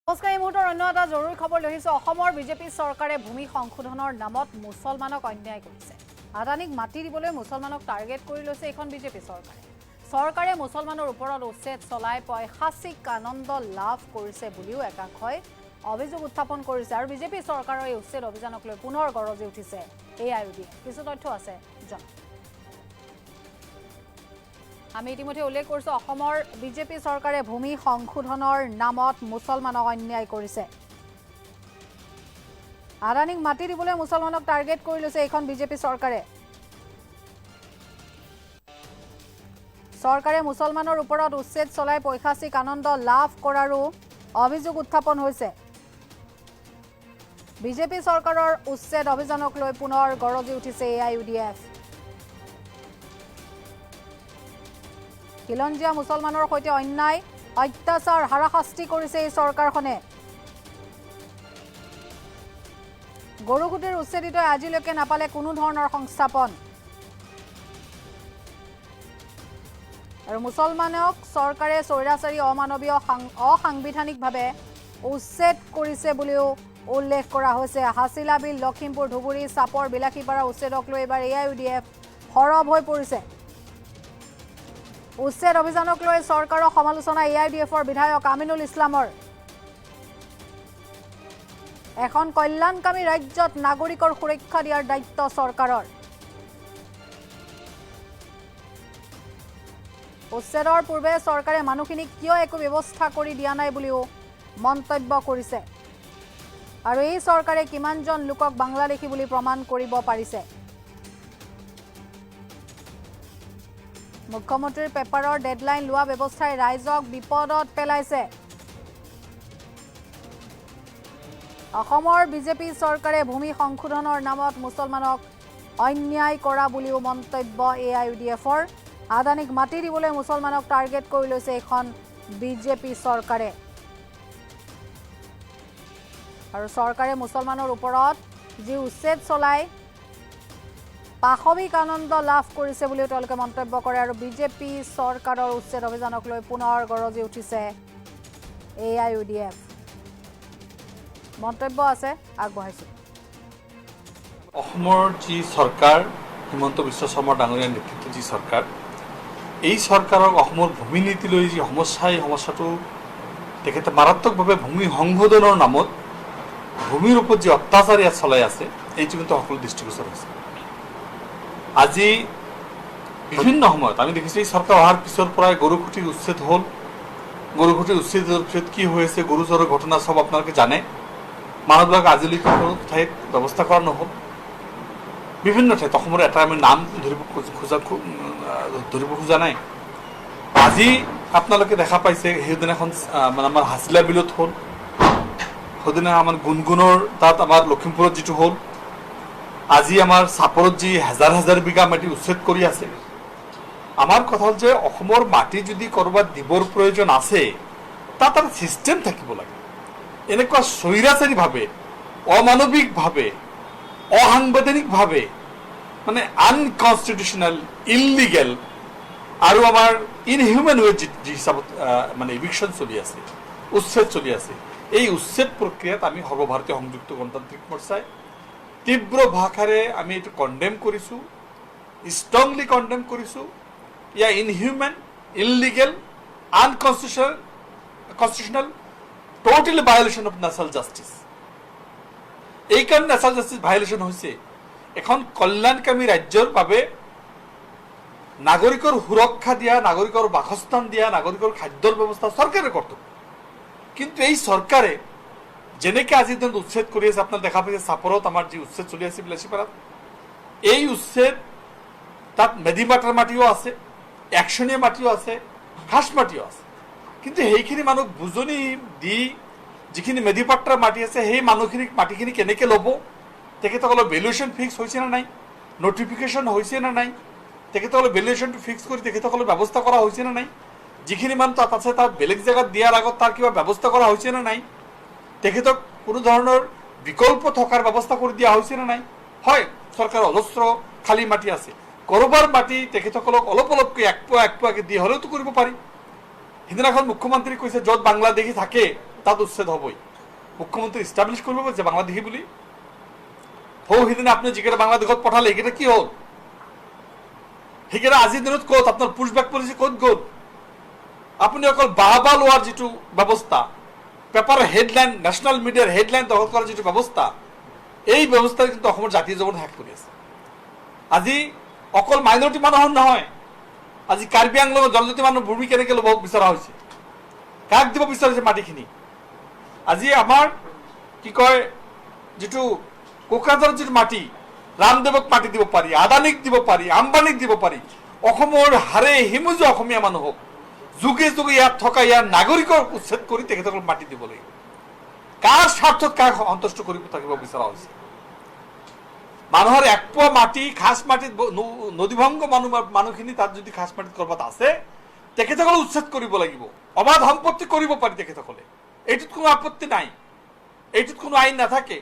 নমস্কাৰ, এই মুহূৰ্তৰ অন্য এটা জৰুৰী খবৰ লৈ আহিছোঁ। অসমৰ বিজেপি চৰকাৰে ভূমি সংশোধনৰ নামত মুছলমানক অন্যায় কৰিছে। আদানীক মাটি দিবলৈ মুছলমানক টাৰ্গেট কৰি লৈছে এইখন বিজেপি চৰকাৰে। চৰকাৰে মুছলমানৰ ওপৰত উচ্ছেদ চলাই পৈশাচিক আনন্দ লাভ কৰিছে বুলিও একাংশই অভিযোগ উত্থাপন কৰিছে। আৰু বিজেপি চৰকাৰৰ এই উচ্ছেদ অভিযানক লৈ পুনৰ গৰজি উঠিছে AIUDF। কিছু তথ্য আছে জন। আমি ইতিমধ্যে উল্লেখ কৰিছোঁ, অসমৰ বিজেপি চৰকাৰে ভূমি সংশোধনৰ নামত মুছলমানক অন্যায় কৰিছে। আদানীক মাটি দিবলৈ মুছলমানক টাৰ্গেট কৰি লৈছে এইখন বিজেপি চৰকাৰে। চৰকাৰে মুছলমানৰ ওপৰত উচ্ছেদ চলাই পৈশাচিক আনন্দ লাভ কৰাৰো অভিযোগ উত্থাপন হৈছে। বিজেপি চৰকাৰৰ উচ্ছেদ অভিযানক লৈ পুনৰ গৰজি উঠিছে AIUDF। খিলঞ্জীয়া মুছলমানৰ সৈতে অন্যায়, অত্যাচাৰ, হাৰাশাস্তি কৰিছে এই চৰকাৰখনে। গৰুগুটিৰ উচ্ছেদিতই আজিলৈকে নাপালে কোনো ধৰণৰ সংস্থাপন। আৰু মুছলমানক চৰকাৰে স্বৈৰাচাৰী, অমানৱীয়, অসাংবিধানিকভাৱে উচ্ছেদ কৰিছে বুলিও উল্লেখ কৰা হৈছে। হাছিলা বিল, লখিমপুৰ, ধুবুৰী, চাপৰ, বিলাসীপাৰা উচ্ছেদক লৈ এবাৰ AIUDF সৰব হৈ পৰিছে। উচ্ছেদ অভিযানক লৈ চৰকাৰৰ সমালোচনা AIUDFৰ বিধায়ক আমিনুল ইছলামৰ। এখন কল্যাণকামী ৰাজ্যত নাগৰিকৰ সুৰক্ষা দিয়াৰ দায়িত্ব চৰকাৰৰ। উচ্ছেদৰ পূৰ্বে চৰকাৰে মানুহখিনিক কিয় একো ব্যৱস্থা কৰি দিয়া নাই বুলিও মন্তব্য কৰিছে। আৰু এই চৰকাৰে কিমানজন লোকক বাংলাদেশী বুলি প্ৰমাণ কৰিব পাৰিছে। মুখ্যমন্ত্ৰীৰ পেপাৰৰ ডেডলাইন লোৱা ব্যৱস্থাই ৰাইজক বিপদত পেলাইছে। অসমৰ বিজেপি চৰকাৰে ভূমি সংশোধনৰ নামত মুছলমানক অন্যায় কৰা বুলিও মন্তব্য AIUDFৰ। আদানীক মাটি দিবলৈ মুছলমানক টাৰ্গেট কৰি লৈছে এইখন বিজেপি চৰকাৰে। আৰু চৰকাৰে মুছলমানৰ ওপৰত যি উচ্ছেদ চলাই পাশবিক আনন্দ লাভ কৰিছে বুলিও তেওঁলোকে মন্তব্য কৰে। আৰু বিজেপি চৰকাৰৰ উচ্ছেদ অভিযানক লৈ পুনৰ গৰজি উঠিছে AIUDF। মন্তব্য আছে, আগবঢ়াইছোঁ। অসমৰ যি চৰকাৰ, হিমন্ত বিশ্ব শৰ্মা ডাঙৰীয়াৰ নেতৃত্বত যি চৰকাৰ, এই চৰকাৰক অসমৰ ভূমি নীতিলৈ যি সমস্যা, এই সমস্যাটো তেখেতে মাৰাত্মকভাৱে ভূমি সংশোধনৰ নামত ভূমিৰ ওপৰত যি অত্যাচাৰ ইয়াত চলাই আছে, এইটো কিন্তু সকলো দৃষ্টিগোচৰ হৈছে। আজি বিভিন্ন সময়ত আমি দেখিছোঁ, এই চৰকাৰ অহাৰ পিছৰ পৰাই গৰুখুটিৰ উচ্ছেদ হ'ল। গৰুখুটিৰ উচ্ছেদৰ পিছত কি হৈ আছে, গৰু চৰৰ ঘটনা চব আপোনালোকে জানে। মানুহবিলাক আজিলৈকে কোনো ঠাইত ব্যৱস্থা কৰা নহ'ল। বিভিন্ন ঠাইত, অসমৰ এটা আমি নাম ধৰিব খোজা নাই। আজি আপোনালোকে দেখা পাইছে, সেইদিনাখন মানে আমাৰ হাছিলা বিলত হ'ল, সেইদিনা আমাৰ গুণগুণৰ তাত আমাৰ লখিমপুৰত যিটো হ'ল, আজি আমাৰ চাপৰত যি হাজাৰ হাজাৰ বিঘা মাটি উচ্ছেদ কৰি আছে। আমাৰ কথা হ'ল যে অসমৰ মাটি যদি ক'ৰবাত দিবৰ প্ৰয়োজন আছে, তাত এটা ছিষ্টেম থাকিব লাগে। এনেকুৱা স্বৈৰাচাৰীভাৱে, অমানৱিকভাৱে, অসাংবিধানিকভাৱে, মানে আনকনষ্টিটিউচনেল, ইললিগেল আৰু আমাৰ ইনহিউমেন ৱে যি হিচাপত মানে ইভিকশ্যন চলি আছে, উচ্ছেদ চলি আছে, এই উচ্ছেদ প্ৰক্ৰিয়াত আমি সৰ্বভাৰতীয় সংযুক্ত গণতান্ত্ৰিক মৰ্চাই তীব্ৰ ভাষাৰে আমি এইটো কণ্ডেম কৰিছোঁ, ষ্ট্ৰংলি কণ্ডেম কৰিছোঁ। ইয়াৰ inhuman, illegal, unconstitutional, totally violation of natural justice. এইকাৰণে নেচাৰেল জাষ্টিছ ভায়োলেশ্যন হৈছে। এখন কল্যাণকামী ৰাজ্যৰ বাবে নাগৰিকৰ সুৰক্ষা দিয়া, নাগৰিকৰ বাসস্থান দিয়া, নাগৰিকৰ খাদ্যৰ ব্যৱস্থা চৰকাৰে কৰ্তব্য। কিন্তু এই চৰকাৰে যেনেকৈ আজিৰ দিনত উচ্ছেদ কৰি আছে, আপোনাক দেখা পাইছে চাপৰত আমাৰ যি উচ্ছেদ চলি আছে বিলাসীপাৰাত, এই উচ্ছেদ তাত মেডিমাটাৰ মাটিও আছে, একশনীয়া মাটিও আছে, হাঁস মাটিও আছে। কিন্তু সেইখিনি মানুহক বুজনি দি যিখিনি মেডিপাট্টাৰ মাটি আছে, সেই মানুহখিনিক মাটিখিনি কেনেকৈ ল'ব, তেখেতসকলৰ ভেলুৱেশ্যন ফিক্স হৈছে নে নাই, নটিফিকেশ্যন হৈছে নে নাই, তেখেতসকলৰ ভেলুৱেশ্যনটো ফিক্স কৰি তেখেতসকলৰ ব্যৱস্থা কৰা হৈছে নে নাই, যিখিনি মানুহ তাত আছে তাত বেলেগ জেগাত দিয়াৰ আগত তাৰ কিবা ব্যৱস্থা কৰা হৈছে নে নাই, তেখেতক কোনো ধৰণৰ বিকল্প থকাৰ ব্যৱস্থা কৰি দিয়া হৈছে নে নাই। হয়, চৰকাৰৰ অজস্ৰ খালী মাটি আছে, ক'ৰবাৰ মাটি তেখেতসকলক অলপ অলপকৈ এক পোৱাকৈ দি হ'লেওতো কৰিব পাৰি। সিদিনাখন মুখ্যমন্ত্ৰী কৈছে, য'ত বাংলাদেশী থাকে তাত উচ্ছেদ হবই মুখ্যমন্ত্রী ইস্টাবলিশ করব যে বাংলাদেশী বুলি সিদিনা আপুনি যিকেইটা বাংলাদেশত পঠালে সেইকেইটা কি হ'ল সেইকেইটা আজিৰ দিনত ক'ত আপোনাৰ পুছবেক পলিচি ক'ত গ'ল আপুনি অকল বাহবা লোৱাৰ যিটো ব্যৱস্থা পেপাৰৰ হেডলাইন নেশ্যনেল মিডিয়াৰ হেডলাইন দখল কৰাৰ যিটো ব্যৱস্থা এই ব্যৱস্থাই কিন্তু অসমৰ জাতীয় জীৱন শেষ কৰি আছে আজি অকল মাইনৰিটি মানুহৰ নহয় আজি কাৰ্বি আংলঙৰ জনজাতি মানুহৰ ভূমি কেনেকৈ ল'ব বিচৰা হৈছে কাক দিব বিচাৰিছে মাটিখিনি আজি আমাৰ কি কয় যিটো কোকৰাঝাৰৰ যিটো মাটি ৰামদেৱক মাটি দিব পাৰি আদানীক দিব পাৰি আম্বানীক দিব পাৰি অসমৰ হাৰে হিমুজ অসমীয়া মানুহক যুগে যুগে ইয়াত থকা ইয়াৰ নাগৰিকৰ উচ্ছেদ কৰি তেখেতসকলক মাটি দিব লাগিব কাৰ স্বাৰ্থত কাক সন্তুষ্ট কৰিব থাকিব বিচৰা হৈছে মানুহৰ এক পোৱা মাটি খাস মাটিত নদীভংগ মানুহখিনি তাত যদি খাস মাটিত কৰবাত আছে তেখেতসকলক উচ্ছেদ কৰিব লাগিব অবাধ সম্পত্তি কৰিব পাৰি তেখেতসকলে এইটোত কোনো আপত্তি নাই এইটোত কোনো আইন নাথাকে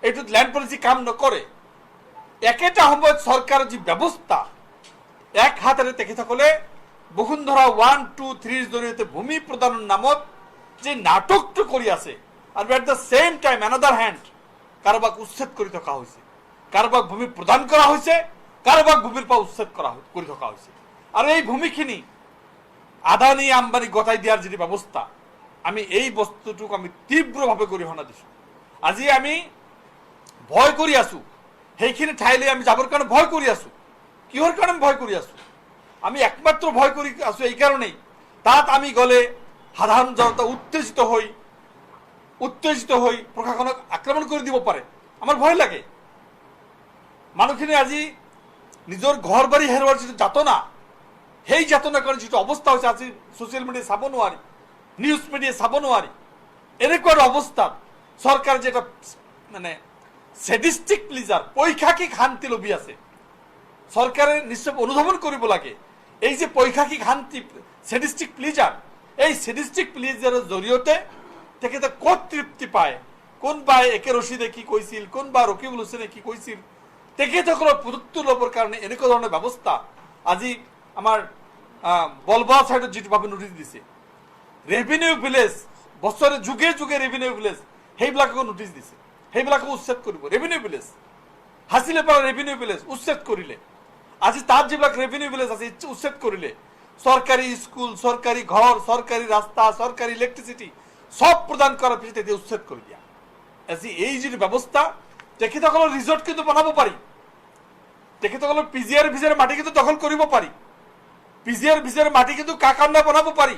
এইটোত ল্যান্ড পলিসি কাম নকৰে একেটা সময়ত চৰকাৰৰ যি ব্যৱস্থা এক হাতেৰে তেখেতসকলে বসুন্ধৰা 1, 2, 3 জৰিয়তে ভূমি প্ৰদানৰ নামত যে নাটকটো কৰি আছে আৰু at the same time another hand কাৰোবাক উচ্ছেদ কৰি থকা হৈছে কাৰোবাক ভূমি প্ৰদান কৰা হৈছে কাৰোবাক ভূমিৰ পৰা উচ্ছেদ কৰি থকা হৈছে আৰু এই ভূমিখিনি আদানী আম্বানী গতাই দিয়াৰ যি ব্যৱস্থা আমি এই বস্তুটোক আমি তীব্ৰভাৱে গৰিহণা দিছো আজি আমি ভয় কৰি আছো সেইখিনি ঠাইলৈ আমি যাবৰ কাৰণে ভয় কৰি আছো কিহৰ কাৰণে ভয় কৰি আছো আমি একমাত্ৰ ভয় কৰি আছো এই কাৰণেই তাত আমি গলে সাধাৰণ জনতা উত্তেজিত হৈ প্ৰশাসনক আক্ৰমণ কৰি দিব পাৰে আমাৰ ভয় লাগে মানুহখিনি আজি নিজৰ ঘৰ বাৰী হেৰুৱাৰ যিটো যাতনা সেই যাতনাৰ কাৰণে যিটো অৱস্থা হৈছে আজি ছ'চিয়েল মিডিয়া চাব নোৱাৰি নিউজ মিডিয়া চাব নোৱাৰি এনেকুৱা অৱস্থাত চৰকাৰ যে এটা মানে সেডিস্টিক প্লিজাৰ পৈশাচিক শান্তি লবি আছে চৰকাৰে নিশ্চয় অনুধাৱন কৰিব লাগে এই যে পৈশাচিক শান্তি সেডিস্টিক প্লিজাৰ এই সেডিস্টিক প্লিজাৰৰ জৰিয়তে তেখেতে ক'ত তৃপ্তি পায় কোনবাই একে ৰচিদে কি কৈছিল কোনবা ৰকিবুল হুছেইনে কি কৈছিল তেখেতসকলৰ প্ৰযুক্তি ল'বৰ কাৰণে এনেকুৱা ধৰণৰ ব্যৱস্থা আজি আমাৰ বলবা সাইডত যেভাবে নোটিস দিছে ৰেভিনিউ ভিলেজ বছৰে যুগে যুগে ৰেভিনিউ ভিলেজ সেইবিলাককো নোটিস দিছে সেইবিলাককো উচ্ছেদ কৰিব ৰেভিনিউ ভিলেজ হাসিলে পৰা ৰেভিনিউ ভিলেজ উচ্ছেদ কৰিলে আজি তাত যিবিলাক ৰেভিনিউ ভিলেজ আছে উচ্ছেদ কৰিলে সরকারি স্কুল সরকারি ঘর সরকারি রাস্তা সরকারি ইলেকট্রিসিটি সব প্রদান করার পিছনে এটি উচ্ছেদ করে দিয়া আজি এই যে ব্যবস্থা তেখেতসকলৰ ৰিসোৰ্ট কিন্তু বনাব পাৰি তেখেতসকলৰ পিজিআৰ ভিজেৰ মাটি কিন্তু দখল কৰিব পাৰি পিজিআৰ ভিজেৰ মাটি কিন্তু কাকান্না বনাব পাৰি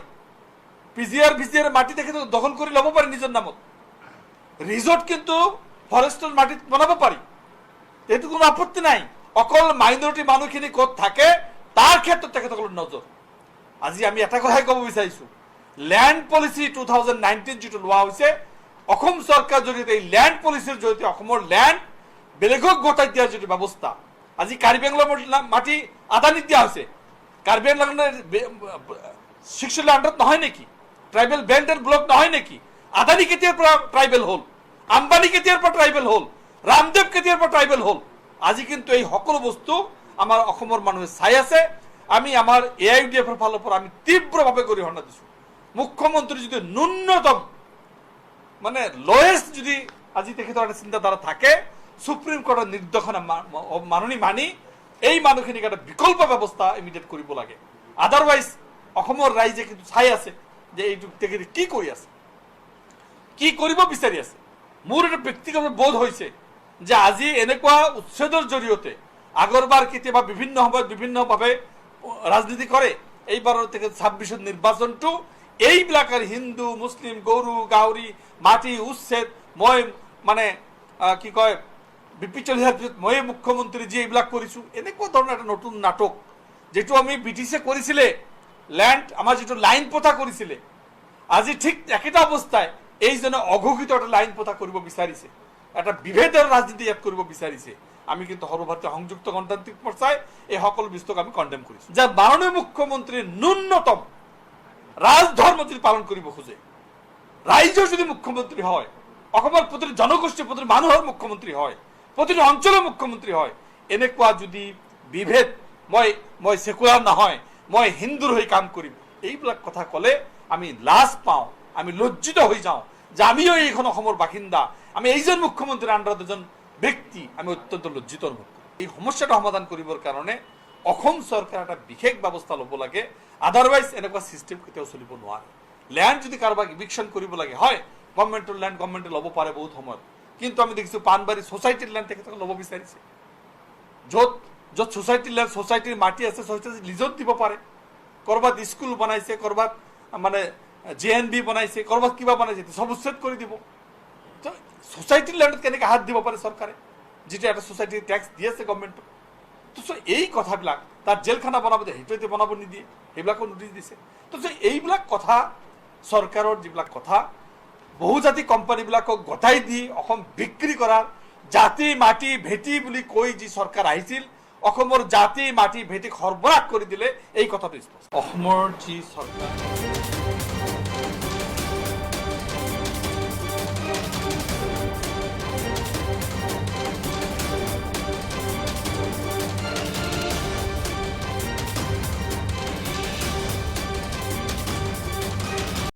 পিজিআৰ ভিজেৰ মাটি তেখেত দখল কৰি ল'ব পাৰি নিজৰ নামত ৰিসোৰ্ট কিন্তু ফৰেস্টেৰ মাটি বনাব পাৰি এটো কোনো আপত্তি নাই অকল মাইনৰিটি মানুহখিনি ক'ত থাকে তাৰ ক্ষেত্ৰত তেখেতসকলৰ নজৰ আজি আমি এটা কথাই ক'ব বিচাৰিছো ল্যান্ড পলিসি 2019 যেটো লোৱা হৈছে অসম চৰকাৰ জৰিয়তে এই ল্যান্ড পলিসিৰ জৰিয়তে অসমৰ ল্যান্ড বেলেগক গতাই দিয়াৰ যেটো ব্যৱস্থা আজি কাৰ্বি আংলঙৰ মাটি আদানী দিয়া হৈছে কাৰ্বি আংলঙৰ 6 আন্ডাৰত নহয় নেকি ট্ৰাইবেল বেল্ট এণ্ড ব্লক নহয় নেকি আদানী কেতিয়াৰ পৰা ট্ৰাইবেল হ'ল আম্বানী কেতিয়াৰ পৰা ট্ৰাইবেল হ'ল ৰামদেৱ কেতিয়াৰ পৰা ট্ৰাইবেল হ'ল আজি কিন্তু এই সকলো বস্তু আমাৰ অসমৰ মানুহে চাই আছে আমি আমাৰ এআইইউডিএফ এৰ ফালৰ পৰা আমি তীব্ৰভাৱে গৰিহণা দিছো মুখ্যমন্ত্ৰী যদি ন্যূনতম মানে লোয়েস্ট যদি আজি তেখেতৰ চিন্তাধাৰা থাকে সুপ্ৰিম কোৰ্টৰ নিৰ্দেশনা মানি এই মানুহখিনিক এটা বিকল্প ব্যৱস্থা ইমিডিয়েট কৰিব লাগে আদাৰৱাইজ অসমৰ ৰাইজে কিন্তু চাই আছে যে এইটো তেখেতে কি কৰি আছে কি কৰিব বিচাৰি আছে মোৰ এটা ব্যক্তিগত বোধ হৈছে যে আজি এনেকুৱা উচ্ছেদৰ জৰিয়তে আগৰবাৰ কেতিয়াবা বিভিন্ন সময়ত বিভিন্নভাৱে ৰাজনীতি কৰে এইবাৰৰ থেকে 26 নিৰ্বাচনটো এইবিলাকৰ হিন্দু মুসলিম গৰু গাউৰী মাটি উচ্ছেদ মই মানে কি কয় বিপিচলিহাৰ পিছত মই মুখ্যমন্ত্ৰী যি এইবিলাক কৰিছো এনেকুৱা ধৰণৰ এটা নতুন নাটক যেটো আমি ব্ৰিটিছে কৰিছিলে ল্যান্ড আমাৰ যেটো লাইন পথা কৰিছিলে আজি ঠিক একেটা অৱস্থায় এইজনে অঘোষিত এটা লাইন পথা কৰিব বিচাৰিছে এটা বিভেদৰ ৰাজনীতি ইয়াত কৰিব বিচাৰিছে আমি কিন্তু সৰ্বভাৰতীয় সংযুক্ত গণতান্ত্ৰিক মৰ্চাই এই সকল বিস্তক আমি কন্ডেম কৰিছো যে মাননীয় মুখ্যমন্ত্ৰী ন্যূনতম ৰাজধৰ্ম যদি পালন কৰিব খোজে ৰাইজৰ যদি মুখ্যমন্ত্ৰী হয় অসমৰ প্ৰতিটো জনগোষ্ঠীৰ প্ৰতিটো মানুহৰ মুখ্যমন্ত্ৰী হয় প্ৰতিটো অঞ্চলৰ মুখ্যমন্ত্ৰী হয় এনেকুৱা যদি বিভেদ মই সেকুলাৰ নহয় মই হিন্দুৰ হৈ কাম কৰিম এইবিলাক কথা ক'লে আমি লাজ পাওঁ আমি লজ্জিত হৈ যাওঁ যে আমিও এইখন অসমৰ বাসিন্দা, আমি এইজন মুখ্যমন্ত্ৰীৰ আণ্ডাৰত এজন ব্যক্তি, আমি অত্যন্ত লজ্জিত অনুভৱ কৰোঁ। এই সমস্যাটো সমাধান কৰিবৰ কাৰণে অসম চৰকাৰে এটা বিশেষ ব্যৱস্থা ল'ব লাগে, আদাৰৱাইজ এনেকুৱা চিষ্টেম কেতিয়াও চলিব নোৱাৰে। লেণ্ড যদি কাৰোবাক ইভিকশ্যন কৰিব লাগে, হয় গভৰ্ণমেণ্টৰ লেণ্ড গভৰ্ণমেণ্টে ল'ব পাৰে বহুত সময়ত, কিন্তু আমি দেখিছোঁ পাণবাৰী ছ'চাইটিৰ লেণ্ড তেখেতক ল'ব বিচাৰিছে। য'ত য'ত ছ'চাইটিৰ লেণ্ড, ছ'চাইটিৰ মাটি আছে, ছ'চাইটি লিজত দিব পাৰে। ক'ৰবাত স্কুল বনাইছে, ক'ৰবাত মানে JNB বনাইছে, ক'ৰবাত কিবা বনাইছে, চব উচ্ছেদ কৰি দিব। তো ছ'চাইটিৰ লেণ্ডত কেনেকৈ হাত দিব পাৰে চৰকাৰে, যিটো এটা ছ'চাইটিৰ টেক্স দি আছে গভৰ্ণমেণ্টক? তো এই কথাবিলাক, তাত জেলখানা বনাব দিয়ে, সেইটো এতিয়া বনাব নিদিয়ে, সেইবিলাকো নোটিছ দিছে। তো এইবিলাক কথা, চৰকাৰৰ যিবিলাক কথা, বহুজাতি কোম্পানীবিলাকক গতাই দি অসম বিক্ৰী কৰাৰ, জাতি মাটি ভেটি বুলি কৈ যি চৰকাৰ আহিছিল, অসমৰ জাতি মাটি ভেটিক সৰ্বনাশ কৰি দিলে, এই কথাটো স্পষ্ট। অসমৰ যি চৰকাৰ